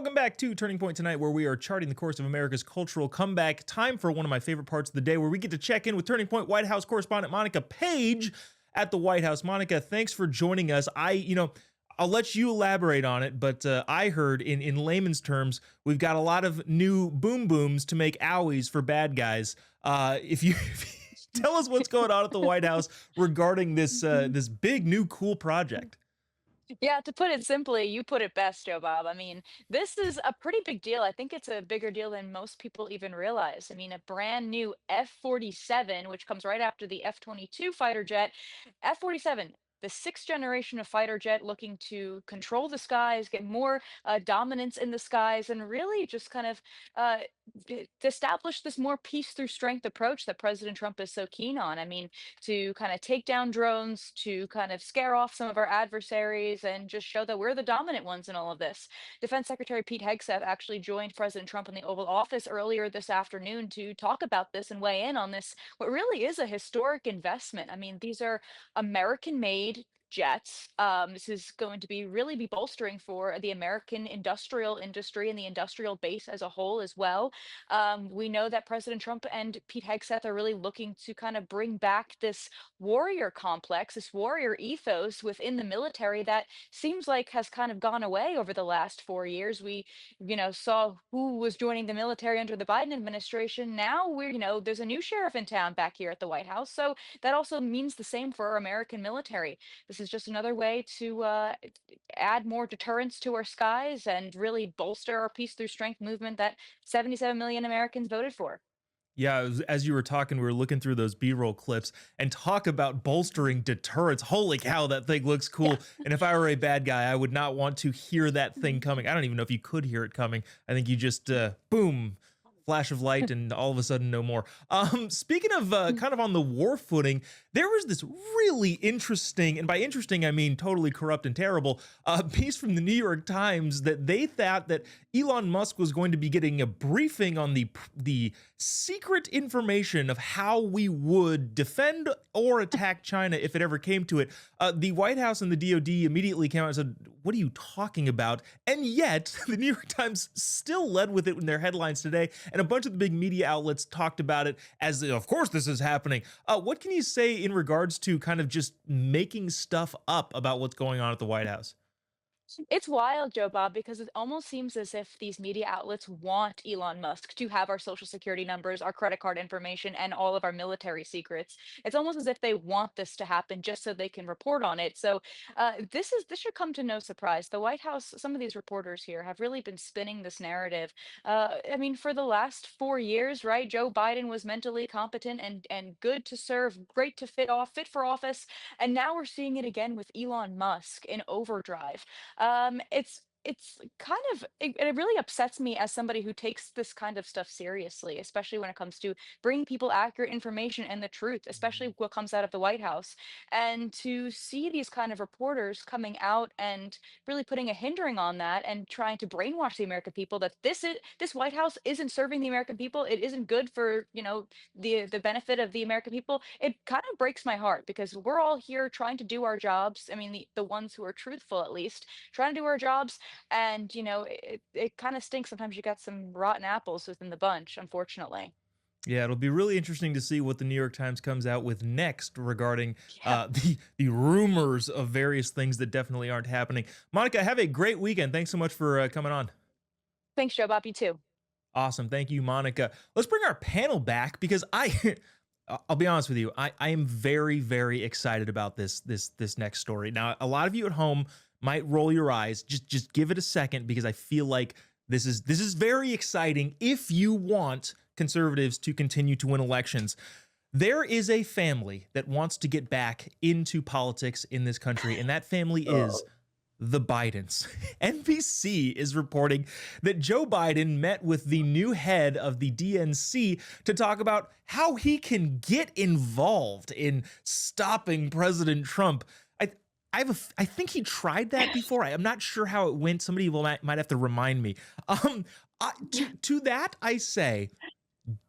Welcome back to Turning Point tonight, where we are charting the course of America's cultural comeback. Time for one of my favorite parts of the day, where we get to check in with Turning Point White House correspondent Monica Page at the White House. Monica, thanks for joining us. I'll let you elaborate on it, but I heard in layman's terms, we've got a lot of new boom booms to make owies for bad guys. If you tell us what's going on at the White House regarding this big new cool project. Yeah, to put it simply, you put it best, Jobob. I mean, this is a pretty big deal. I think it's a bigger deal than most people even realize. I mean, a brand new F-47, which comes right after the F-22 fighter jet, F-47, the sixth generation of fighter jet looking to control the skies, get more dominance in the skies, and really just kind of uh, to establish this more peace through strength approach that President Trump is so keen on. I mean, to kind of take down drones, to kind of scare off some of our adversaries, and just show that we're the dominant ones in all of this. Defense Secretary Pete Hegseth actually joined President Trump in the Oval Office earlier this afternoon to talk about this and weigh in on this, what really is a historic investment. I mean, these are American made jets. This is going to be bolstering for the American industrial industry and the industrial base as a whole as well. We know that President Trump and Pete Hegseth are really looking to kind of bring back this warrior complex, this warrior ethos within the military that seems like has kind of gone away over the last 4 years. We, saw who was joining the military under the Biden administration. Now there's a new sheriff in town back here at the White House. So that also means the same for our American military. This is just another way to add more deterrence to our skies and really bolster our peace through strength movement that 77 million Americans voted for. Yeah, as you were talking, we were looking through those B-roll clips and talk about bolstering deterrence. Holy cow, that thing looks Yeah. cool. And if I were a bad guy, I would not want to hear that thing coming. I don't even know if you could hear it coming. I think you just, boom, flash of light and all of a sudden no more. Speaking of kind of on the war footing, there was this really interesting, and by interesting I mean totally corrupt and terrible, piece from the New York Times that they thought that Elon Musk was going to be getting a briefing on the secret information of how we would defend or attack China if it ever came to it. The White House and the DoD immediately came out and said, "What are you talking about?" And yet, the New York Times still led with it in their headlines today, and a bunch of the big media outlets talked about it as, of course, this is happening. What can you say in regards to kind of just making stuff up about what's going on at the White House? It's wild, Joe Bob, because it almost seems as if these media outlets want Elon Musk to have our social security numbers, our credit card information, and all of our military secrets. It's almost as if they want this to happen just so they can report on it. So this should come to no surprise. The White House, some of these reporters here have really been spinning this narrative. I mean, for the last 4 years, right? Joe Biden was mentally competent and good to serve, great to fit for office, and now we're seeing it again with Elon Musk in overdrive. It's kind of it really upsets me as somebody who takes this kind of stuff seriously, especially when it comes to bringing people accurate information and the truth, especially what comes out of the White House. And to see these kind of reporters coming out and really putting a hindering on that and trying to brainwash the American people that this White House isn't serving the American people, it isn't good for, the benefit of the American people. It kind of breaks my heart because we're all here trying to do our jobs. I mean, the ones who are truthful at least trying to do our jobs, and it kind of stinks sometimes. You got some rotten apples within the bunch, unfortunately. Yeah, it'll be really interesting to see what the New York Times comes out with next regarding Yeah. the rumors of various things that definitely aren't happening. Monica, have a great weekend. Thanks so much for coming on. Thanks, Joe Bob. You too. Awesome. Thank you, Monica. Let's bring our panel back because I'll be honest with you. I am very, very excited about this next story. Now, a lot of you at home might roll your eyes. Just give it a second because I feel like this is very exciting if you want conservatives to continue to win elections. There is a family that wants to get back into politics in this country, and that family is the Bidens. NBC is reporting that Joe Biden met with the new head of the DNC to talk about how he can get involved in stopping President Trump. I think he tried that before. I'm not sure how it went. Somebody might have to remind me. To that I say,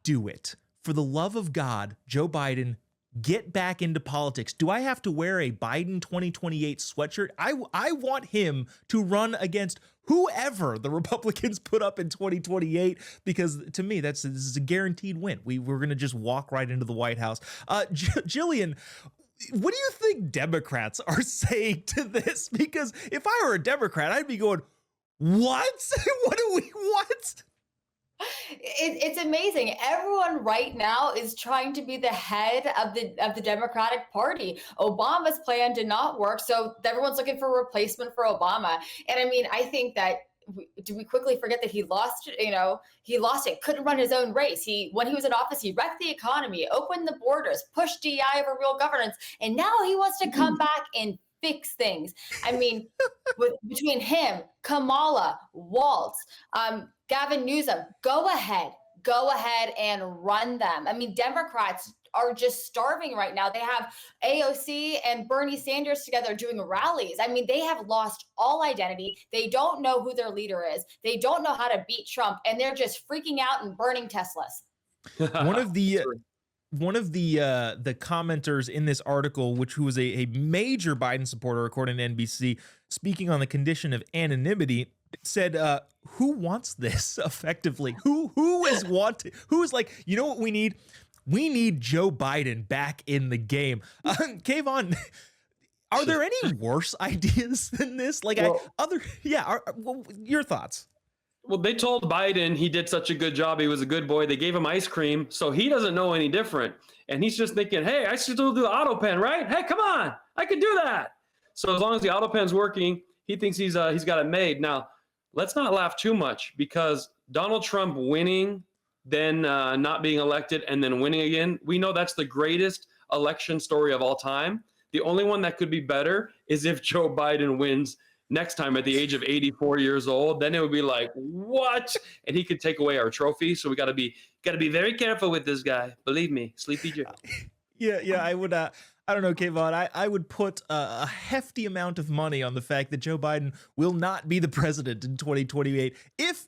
do it. For the love of God, Joe Biden, get back into politics? Do I have to wear a Biden 2028 sweatshirt? I want him to run against whoever the Republicans put up in 2028, because to me, this is a guaranteed win. We're going to just walk right into the White House. Jillian, what do you think Democrats are saying to this? Because if I were a Democrat, I'd be going, what? What? It's amazing. Everyone right now is trying to be the head of the Democratic Party. Obama's plan did not work, so everyone's looking for a replacement for Obama. And I mean, I think that do we quickly forget that he lost? He lost it. Couldn't run his own race. When he was in office, he wrecked the economy, opened the borders, pushed DEI over real governance, and now he wants to come back and fix things. I mean, between him, Kamala, Waltz, Gavin Newsom, go ahead and run them. I mean, Democrats are just starving right now. They have AOC and Bernie Sanders together doing rallies. I mean, they have lost all identity. They don't know who their leader is. They don't know how to beat Trump, and they're just freaking out and burning Teslas. One of the commenters in this article, who was a major Biden supporter, according to NBC, speaking on the condition of anonymity, said, "Who wants this?" Effectively, who is like, you know what we need? We need Joe Biden back in the game. Kayvon, are there any worse ideas than this? Like, your thoughts? Well, they told Biden he did such a good job. He was a good boy. They gave him ice cream, so he doesn't know any different. And he's just thinking, hey, I should still do the auto pen, right? Hey, come on, I can do that. So as long as the auto pen's working, he thinks he's got it made. Now, let's not laugh too much, because Donald Trump winning, then not being elected, and then winning again, we know that's the greatest election story of all time. The only one that could be better is if Joe Biden wins next time at the age of 84 years old. Then it would be like, what? And he could take away our trophy. So we got to be very careful with this guy. Believe me, Sleepy Joe. Yeah, I would. I don't know, Kayvon. I would put a hefty amount of money on the fact that Joe Biden will not be the president in 2028. If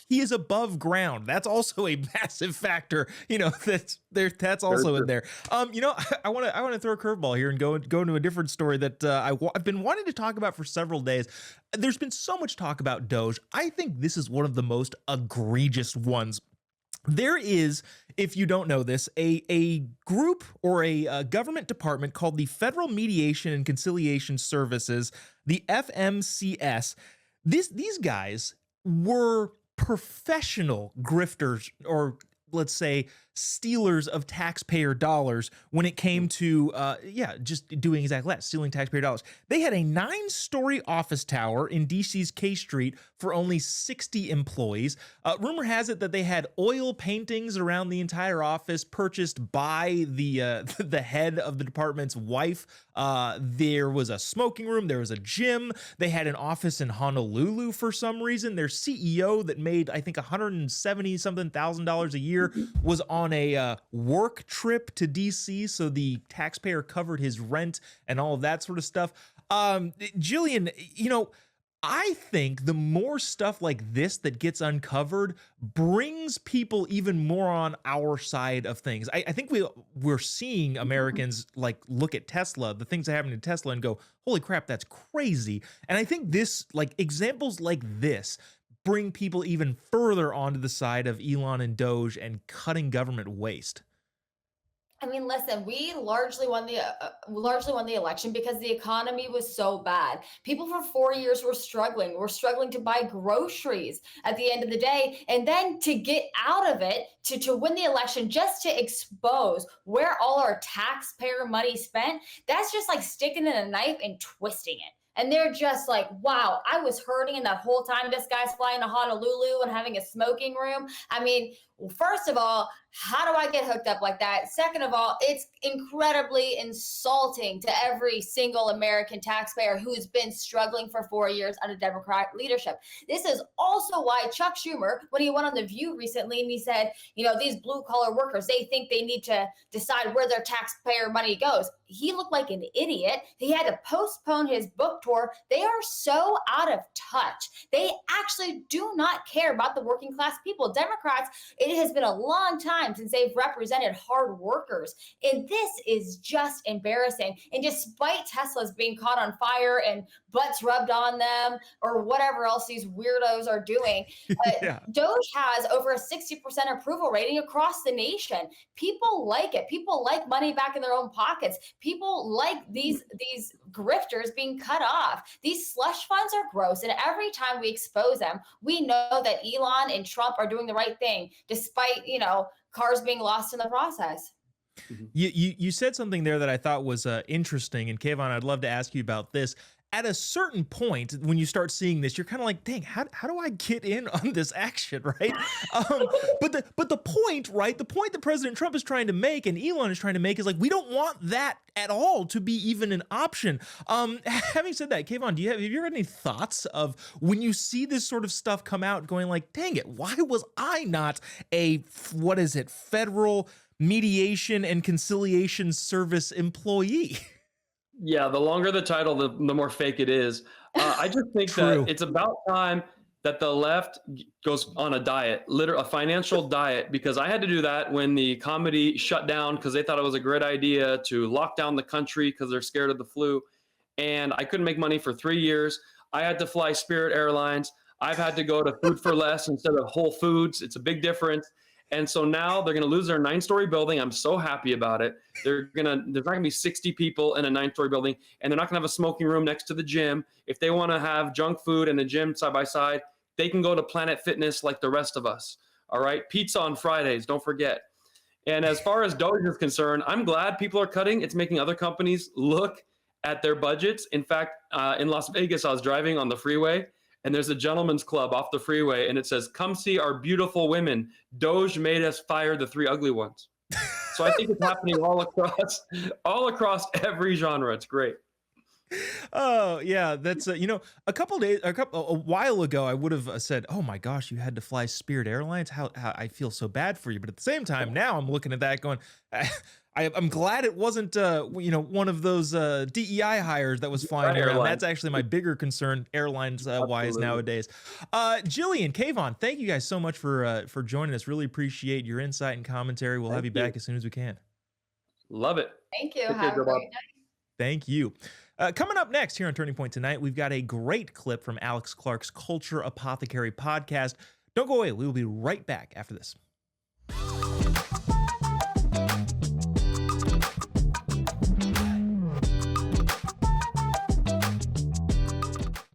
he is above ground, that's also a massive factor. That's also in there. I want to throw a curveball here and go into a different story that I've been wanting to talk about for several days. There's been so much talk about Doge. I think this is one of the most egregious ones. There is, if you don't know this, a group or a government department called the Federal Mediation and Conciliation Services, the FMCS. These guys were professional grifters, or let's say stealers of taxpayer dollars, when it came to just doing exactly that, stealing taxpayer dollars. They had a 9-story office tower in DC's K Street for only 60 employees. Rumor has it that they had oil paintings around the entire office purchased by the head of the department's wife. There was a smoking room, there was a gym. They had an office in Honolulu for some reason. Their CEO, that made I think $170,000 a year, was on a work trip to DC, so the taxpayer covered his rent and all of that sort of stuff. Jillian, I think the more stuff like this that gets uncovered brings people even more on our side of things. I think we're seeing Americans like look at Tesla, the things that happen in Tesla, and go, holy crap, that's crazy. And I think examples like this bring people even further onto the side of Elon and Doge and cutting government waste. I mean, listen, we largely won the election because the economy was so bad. People for 4 years were struggling. We're struggling to buy groceries at the end of the day. And then to get out of it, to win the election, just to expose where all our taxpayer money spent, that's just like sticking in a knife and twisting it. And they're just like, wow, I was hurting, and that whole time this guy's flying to Honolulu and having a smoking room. I mean, first of all, how do I get hooked up like that? Second of all, it's incredibly insulting to every single American taxpayer who's been struggling for 4 years under Democrat leadership. This is also why Chuck Schumer, when he went on The View recently, and he said, these blue collar workers, they think they need to decide where their taxpayer money goes. He looked like an idiot. He had to postpone his book tour. They are so out of touch. They actually do not care about the working class people. Democrats, It has been a long time since they've represented hard workers. And this is just embarrassing. And despite Tesla's being caught on fire and butts rubbed on them or whatever else these weirdos are doing, Yeah. Doge has over a 60% approval rating across the nation. People like it. People like money back in their own pockets. People like these grifters being cut off. These slush funds are gross, and every time we expose them, we know that Elon and Trump are doing the right thing, despite cars being lost in the process. You said something there that I thought was interesting, and Kayvon, I'd love to ask you about this. At a certain point, when you start seeing this, you're kind of like, dang, how do I get in on this action, right? But the point, right? The point that President Trump is trying to make and Elon is trying to make is like, we don't want that at all to be even an option. Having said that, Kayvon, have you ever had any thoughts of when you see this sort of stuff come out, going like, dang it, why was I not a federal mediation and conciliation service employee? Yeah, the longer the title, the more fake it is. I just think that it's about time that the left goes on a diet, a financial diet, because I had to do that when the comedy shut down because they thought it was a great idea to lock down the country because they're scared of the flu. And I couldn't make money for 3 years. I had to fly Spirit Airlines. I've had to go to Food for Less instead of Whole Foods. It's a big difference. And so now they're going to lose their 9-story building. I'm so happy about it. There's not going to be 60 people in a 9-story building, and they're not going to have a smoking room next to the gym. If they want to have junk food and a gym side by side, they can go to Planet Fitness like the rest of us. All right. Pizza on Fridays. Don't forget. And as far as Doge is concerned, I'm glad people are cutting. It's making other companies look at their budgets. In fact, in Las Vegas, I was driving on the freeway, and there's a gentleman's club off the freeway, and it says, "Come see our beautiful women. Doge made us fire the 3 ugly ones." So I think it's happening all across every genre. It's great. Oh yeah, that's a while ago I would have said, "Oh my gosh, you had to fly Spirit Airlines. How I feel so bad for you." But at the same time, now I'm looking at that going, I'm glad it wasn't one of those DEI hires that was flying around. That's actually my bigger concern, airlines wise nowadays. Jillian, Kayvon, thank you guys so much for joining us. Really appreciate your insight and commentary. We'll have you back as soon as we can. Love it. Thank you. Have a great night. Thank you. Coming up next here on Turning Point tonight, we've got a great clip from Alex Clark's Culture Apothecary podcast. Don't go away. We will be right back after this.